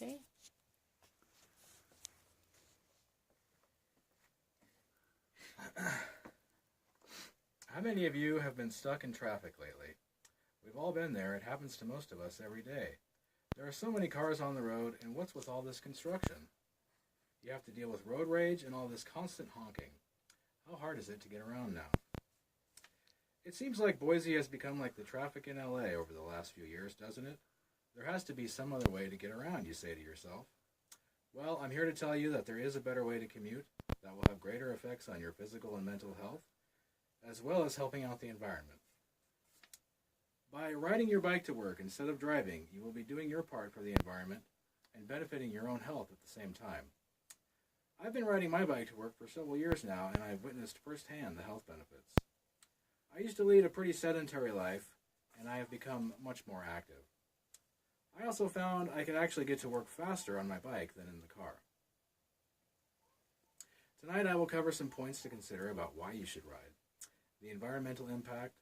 Okay. How many of you have been stuck in traffic lately? We've all been there. It happens to most of us every day. There are so many cars on the road, and what's with all this construction? You have to deal with road rage and all this constant honking. How hard is it to get around now? It seems like Boise has become like the traffic in LA over the last few years, doesn't it? There has to be some other way to get around, you say to yourself. Well, I'm here to tell you that there is a better way to commute that will have greater effects on your physical and mental health, as well as helping out the environment. By riding your bike to work instead of driving, you will be doing your part for the environment and benefiting your own health at the same time. I've been riding my bike to work for several years now, and I've witnessed firsthand the health benefits. I used to lead a pretty sedentary life, and I have become much more active. I also found I could actually get to work faster on my bike than in the car. Tonight I will cover some points to consider about why you should ride, the environmental impact,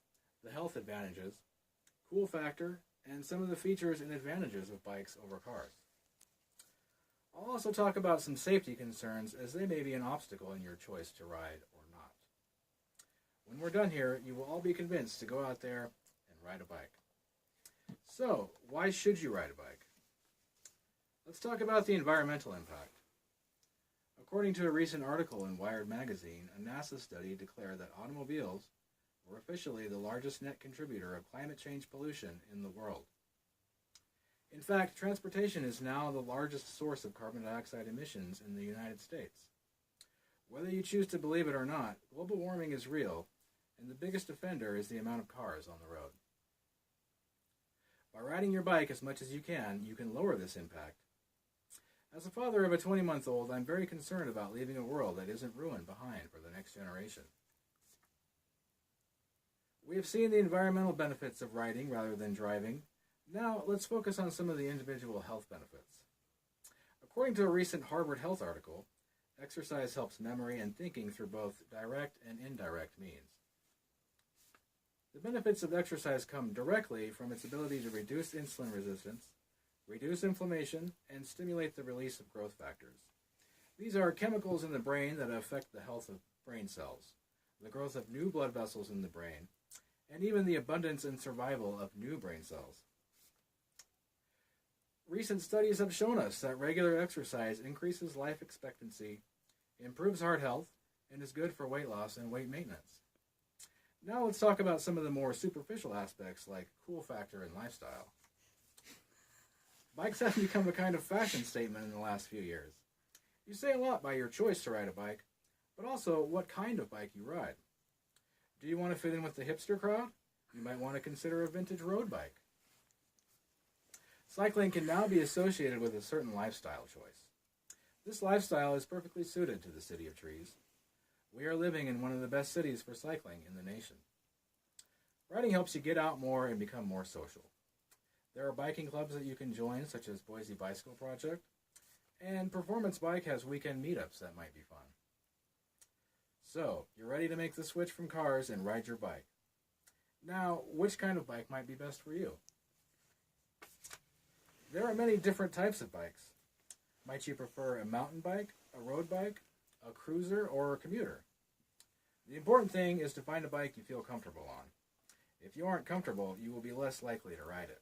the health advantages, cool factor, and some of the features and advantages of bikes over cars. I'll also talk about some safety concerns, as they may be an obstacle in your choice to ride or not. When we're done here, you will all be convinced to go out there and ride a bike. So, why should you ride a bike? Let's talk about the environmental impact. According to a recent article in Wired magazine, a NASA study declared that automobiles were officially the largest net contributor of climate change pollution in the world. In fact, transportation is now the largest source of carbon dioxide emissions in the United States. Whether you choose to believe it or not, global warming is real, and the biggest offender is the amount of cars on the road. By riding your bike as much as you can lower this impact. As a father of a 20-month-old, I'm very concerned about leaving a world that isn't ruined behind for the next generation. We have seen the environmental benefits of riding rather than driving. Now, let's focus on some of the individual health benefits. According to a recent Harvard Health article, exercise helps memory and thinking through both direct and indirect means. The benefits of exercise come directly from its ability to reduce insulin resistance, reduce inflammation, and stimulate the release of growth factors. These are chemicals in the brain that affect the health of brain cells, the growth of new blood vessels in the brain, and even the abundance and survival of new brain cells. Recent studies have shown us that regular exercise increases life expectancy, improves heart health, and is good for weight loss and weight maintenance. Now let's talk about some of the more superficial aspects like cool factor and lifestyle. Bikes have become a kind of fashion statement in the last few years. You say a lot by your choice to ride a bike, but also what kind of bike you ride. Do you want to fit in with the hipster crowd? You might want to consider a vintage road bike. Cycling can now be associated with a certain lifestyle choice. This lifestyle is perfectly suited to the City of Trees. We are living in one of the best cities for cycling in the nation. Riding helps you get out more and become more social. There are biking clubs that you can join, such as Boise Bicycle Project, and Performance Bike has weekend meetups that might be fun. So, you're ready to make the switch from cars and ride your bike. Now, which kind of bike might be best for you? There are many different types of bikes. Might you prefer a mountain bike, a road bike, a cruiser, or a commuter? The important thing is to find a bike you feel comfortable on. If you aren't comfortable, you will be less likely to ride it.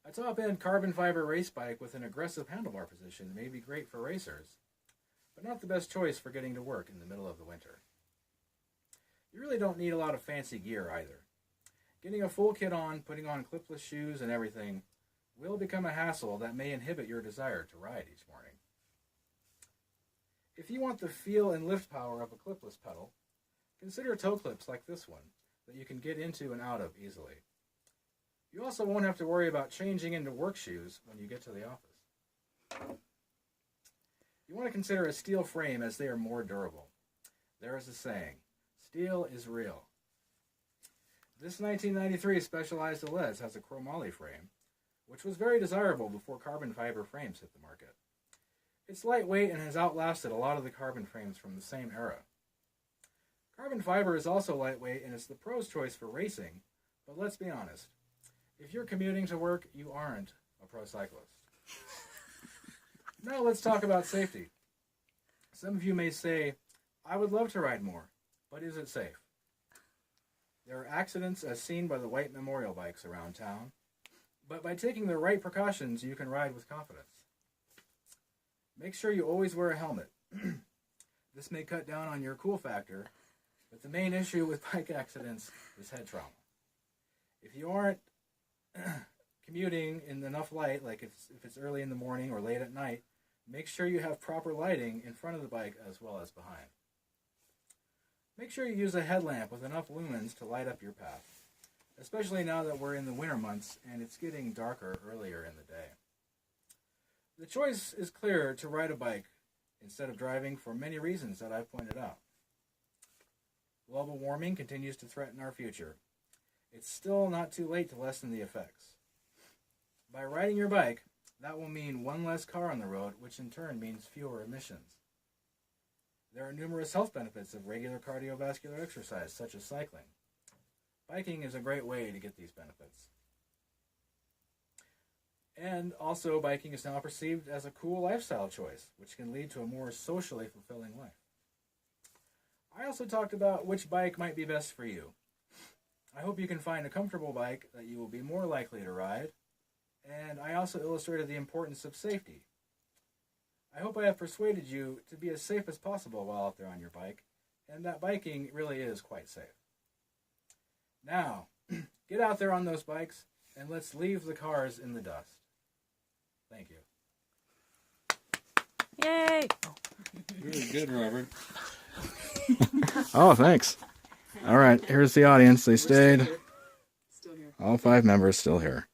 A top-end carbon fiber race bike with an aggressive handlebar position may be great for racers, but not the best choice for getting to work in the middle of the winter. You really don't need a lot of fancy gear either. Getting a full kit on, putting on clipless shoes and everything will become a hassle that may inhibit your desire to ride each morning. If you want the feel and lift power of a clipless pedal, consider toe clips like this one that you can get into and out of easily. You also won't have to worry about changing into work shoes when you get to the office. You want to consider a steel frame as they are more durable. There is a saying, steel is real. This 1993 Specialized Deleuze has a chromoly frame, which was very desirable before carbon fiber frames hit the market. It's lightweight and has outlasted a lot of the carbon frames from the same era. Carbon fiber is also lightweight and it's the pro's choice for racing, but let's be honest. If you're commuting to work, you aren't a pro cyclist. Now let's talk about safety. Some of you may say, I would love to ride more, but is it safe? There are accidents as seen by the white memorial bikes around town, but by taking the right precautions, you can ride with confidence. Make sure you always wear a helmet. This may cut down on your cool factor, but the main issue with bike accidents is head trauma. If you aren't commuting in enough light, like if it's early in the morning or late at night, make sure you have proper lighting in front of the bike as well as behind. Make sure you use a headlamp with enough lumens to light up your path, especially now that we're in the winter months and it's getting darker earlier in the day. The choice is clear to ride a bike instead of driving for many reasons that I've pointed out. Global warming continues to threaten our future. It's still not too late to lessen the effects. By riding your bike, that will mean one less car on the road, which in turn means fewer emissions. There are numerous health benefits of regular cardiovascular exercise, such as cycling. Biking is a great way to get these benefits. And also, biking is now perceived as a cool lifestyle choice, which can lead to a more socially fulfilling life. I also talked about which bike might be best for you. I hope you can find a comfortable bike that you will be more likely to ride, and I also illustrated the importance of safety. I hope I have persuaded you to be as safe as possible while out there on your bike, and that biking really is quite safe. Now, get out there on those bikes, and let's leave the cars in the dust. Thank you. Yay! Very good, Robert. Oh, thanks. All right, here's the audience. They stayed. Still here. All 5 members still here.